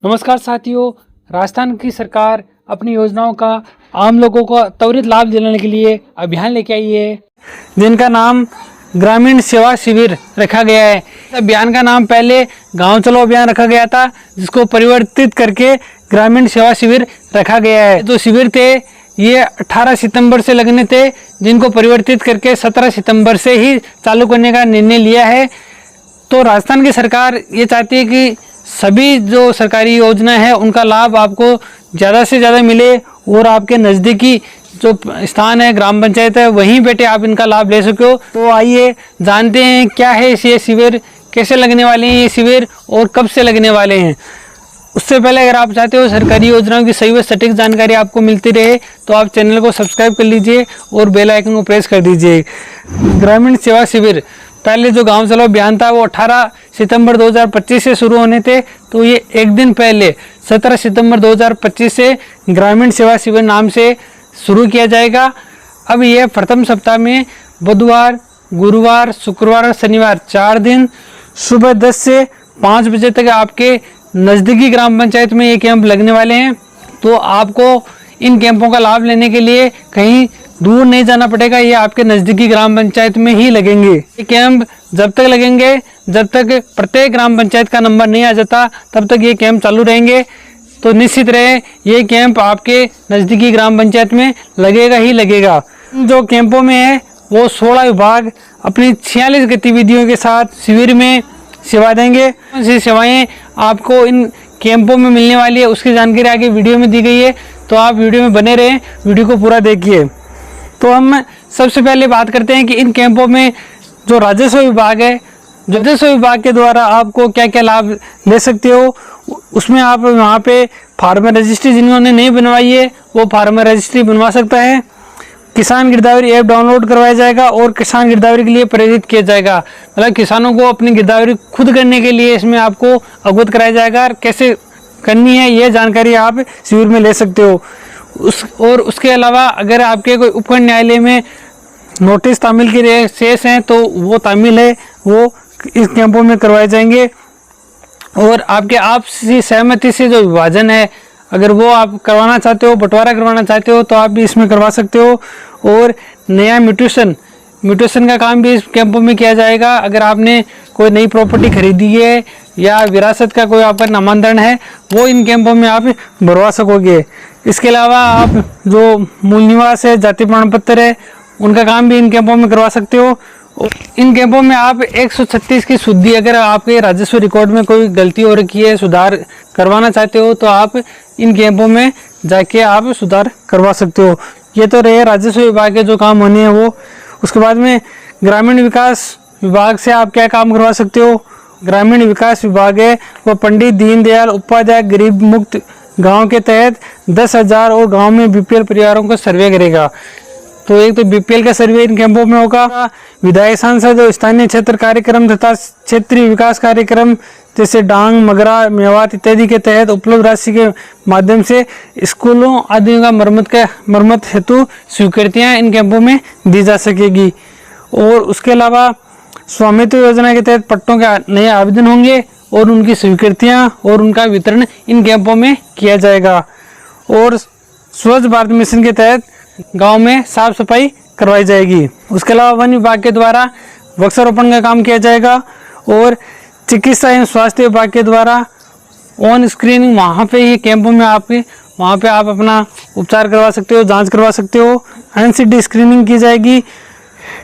नमस्कार साथियों, राजस्थान की सरकार अपनी योजनाओं का आम लोगों को त्वरित लाभ दिलाने के लिए अभियान लेके आई है, जिनका नाम ग्रामीण सेवा शिविर रखा गया है। अभियान का नाम पहले गांव चलो अभियान रखा गया था, जिसको परिवर्तित करके ग्रामीण सेवा शिविर रखा गया है। जो शिविर थे ये 18 सितंबर से लगने थे, जिनको परिवर्तित करके 17 सितंबर से ही चालू करने का निर्णय लिया है। तो राजस्थान की सरकार ये चाहती है कि सभी जो सरकारी योजना है उनका लाभ आपको ज़्यादा से ज़्यादा मिले और आपके नज़दीकी जो स्थान है, ग्राम पंचायत है, वहीं बैठे आप इनका लाभ ले सको। तो आइए जानते हैं क्या है ये शिविर, कैसे लगने वाले हैं ये शिविर और कब से लगने वाले हैं। उससे पहले अगर आप चाहते हो सरकारी योजनाओं की सही व सटीक जानकारी आपको मिलती रहे तो आप चैनल को सब्सक्राइब कर लीजिए और बेल आइकन को प्रेस कर दीजिए। ग्रामीण सेवा शिविर पहले जो गांव चलो अभियान था वो 18 सितंबर 2025 से शुरू होने थे, तो ये एक दिन पहले 17 सितंबर 2025 से ग्रामीण सेवा शिविर नाम से शुरू किया जाएगा। अब ये प्रथम सप्ताह में बुधवार, गुरुवार, शुक्रवार और शनिवार 4 दिन सुबह 10 से 5 बजे तक आपके नज़दीकी ग्राम पंचायत में ये कैंप लगने वाले हैं। तो आपको इन कैंपों का लाभ लेने के लिए कहीं दूर नहीं जाना पड़ेगा, ये आपके नज़दीकी ग्राम पंचायत में ही लगेंगे। ये कैंप जब तक लगेंगे जब तक प्रत्येक ग्राम पंचायत का नंबर नहीं आ जाता तब तक ये कैंप चालू रहेंगे। तो निश्चित रहे ये कैंप आपके नज़दीकी ग्राम पंचायत में लगेगा ही लगेगा। जो कैंपों में है वो 16 विभाग अपनी 46 गतिविधियों के साथ शिविर में सेवा देंगे। कौन सी सेवाएं आपको इन कैंपों में मिलने वाली है उसकी जानकारी आगे वीडियो में दी गई है, तो आप वीडियो में बने रहें, वीडियो को पूरा देखिए। तो हम सबसे पहले बात करते हैं कि इन कैंपों में जो राजस्व विभाग है, राजस्व विभाग के द्वारा आपको क्या क्या लाभ ले सकते हो। उसमें आप वहाँ पे फार्मर रजिस्ट्री जिन्होंने नहीं बनवाई है वो फार्मर रजिस्ट्री बनवा सकता है। किसान गिरदावरी ऐप डाउनलोड करवाया जाएगा और किसान गिरदावरी के लिए प्रेरित किया जाएगा। मतलब किसानों को अपनी गिरदावरी खुद करने के लिए इसमें आपको अवगत कराया जाएगा और कैसे करनी है ये जानकारी आप शिविर में ले सकते हो। उसके अलावा अगर आपके कोई उपखंड न्यायालय में नोटिस तामील के शेष हैं तो वो तामील है वो इस कैंपों में करवाए जाएंगे। और आपके आपसी सहमति से जो विभाजन है अगर वो आप करवाना चाहते हो, बंटवारा करवाना चाहते हो तो आप भी इसमें करवा सकते हो। और नया म्यूटेशन का काम भी इस कैंपों में किया जाएगा। अगर आपने कोई नई प्रॉपर्टी खरीदी है या विरासत का कोई आपका नामांतरण है वो इन कैंपों में आप भरवा सकोगे। इसके अलावा आप जो मूल निवास है, जाति प्रमाण पत्र है, उनका काम भी इन कैंपों में करवा सकते हो। इन कैंपों में आप 136 की शुद्धि, अगर आपके राजस्व रिकॉर्ड में कोई गलती हो रखी है, सुधार करवाना चाहते हो तो आप इन कैंपों में जाके आप सुधार करवा सकते हो। ये तो रहे राजस्व विभाग के जो काम होने हैं वो। उसके बाद में ग्रामीण विकास विभाग से आप क्या काम करवा सकते हो। ग्रामीण विकास विभाग है वो पंडित दीनदयाल उपाध्याय गरीब मुक्त गांव के तहत 10,000 और गांव में बीपीएल परिवारों को सर्वे करेगा। तो एक तो बीपीएल का सर्वे इन कैंपों में होगा। विधायक सांसद और स्थानीय क्षेत्र कार्यक्रम तथा क्षेत्रीय विकास कार्यक्रम जैसे डांग, मगरा, मेवात इत्यादि के तहत उपलब्ध राशि के माध्यम से स्कूलों आदि का मरम्मत हेतु स्वीकृतियाँ इन कैंपों में दी जा सकेगी। और उसके अलावा स्वामित्व योजना के तहत पट्टों के नए आवेदन होंगे और उनकी स्वीकृतियाँ और उनका वितरण इन कैंपों में किया जाएगा। और स्वच्छ भारत मिशन के तहत गांव में साफ सफाई करवाई जाएगी। उसके अलावा वन विभाग के द्वारा वृक्षारोपण का काम किया जाएगा। और चिकित्सा एवं स्वास्थ्य विभाग के द्वारा ऑन स्क्रीनिंग वहाँ पे ही कैंपों में वहाँ पे आप अपना उपचार करवा सकते हो, जांच करवा सकते हो। एनसीडी स्क्रीनिंग की जाएगी।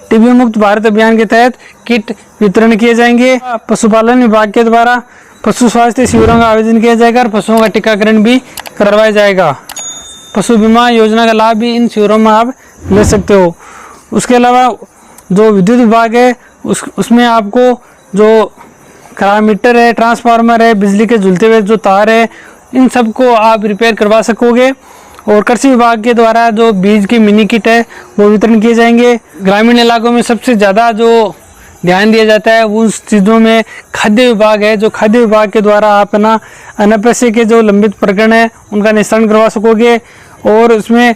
टीबी मुक्त भारत अभियान के तहत किट वितरण किए जाएंगे। पशुपालन विभाग के द्वारा पशु स्वास्थ्य शिविरों का आयोजन किया जाएगा और पशुओं का टीकाकरण भी करवाया जाएगा। पशु बीमा योजना का लाभ भी इन शिविरों में आप ले सकते हो। उसके अलावा जो विद्युत विभाग है उसमें आपको जो खराब मीटर है, ट्रांसफार्मर है, बिजली के झूलते हुए जो तार है, इन सब को आप रिपेयर करवा सकोगे। और कृषि विभाग के द्वारा जो बीज की मिनी किट है वो वितरण किए जाएंगे। ग्रामीण इलाकों में सबसे ज़्यादा जो ध्यान दिया जाता है उन चीज़ों में खाद्य विभाग है। जो खाद्य विभाग के द्वारा आप ना अनपस्य के जो लंबित प्रकरण है उनका निस्तारण करवा सकोगे। और उसमें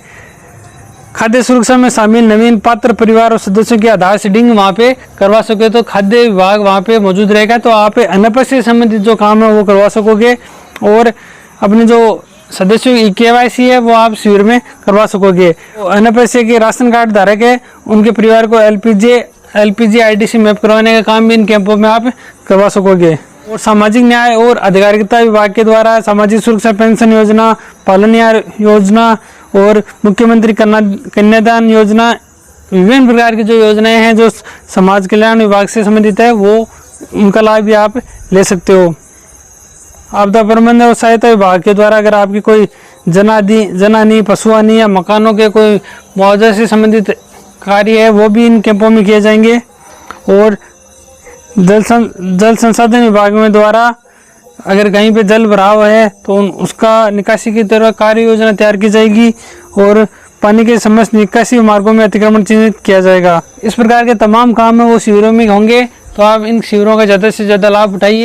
खाद्य सुरक्षा में शामिल नवीन पात्र परिवार और सदस्यों की आधार सीडिंग वहाँ पे करवा सकोगे। तो खाद्य विभाग वहाँ पे मौजूद रहेगा, तो आप अनपस्य से संबंधित जो काम है वो करवा सकोगे। और अपने जो सदस्यों की KYC है वो आप शिविर में करवा सकोगे। NFSA के राशन कार्ड धारक है उनके परिवार को LPG IDC मैप करवाने का काम भी इन कैंपों में आप करवा सकोगे। और सामाजिक न्याय और अधिकारिता विभाग के द्वारा सामाजिक सुरक्षा पेंशन योजना, पालन योजना और मुख्यमंत्री कन्यादान योजना, विभिन्न प्रकार की जो योजनाएं हैं जो समाज कल्याण विभाग से संबंधित है वो उनका लाभ भी आप ले सकते हो। आपदा प्रबंधन और सहायता विभाग के द्वारा अगर आपकी कोई जनहानि, पशुहानि या मकानों के कोई मुआवजा से संबंधित कार्य है वो भी इन कैंपों में किए जाएंगे। और जल संसाधन विभाग में द्वारा अगर कहीं पे जल भराव है तो उसका निकासी की तरह कार्य योजना तैयार की जाएगी और पानी के समस्त निकासी मार्गों में अतिक्रमण चिन्हित किया जाएगा। इस प्रकार के तमाम काम है वो शिविरों में होंगे, तो आप इन शिविरों का ज़्यादा से ज़्यादा लाभ उठाइए।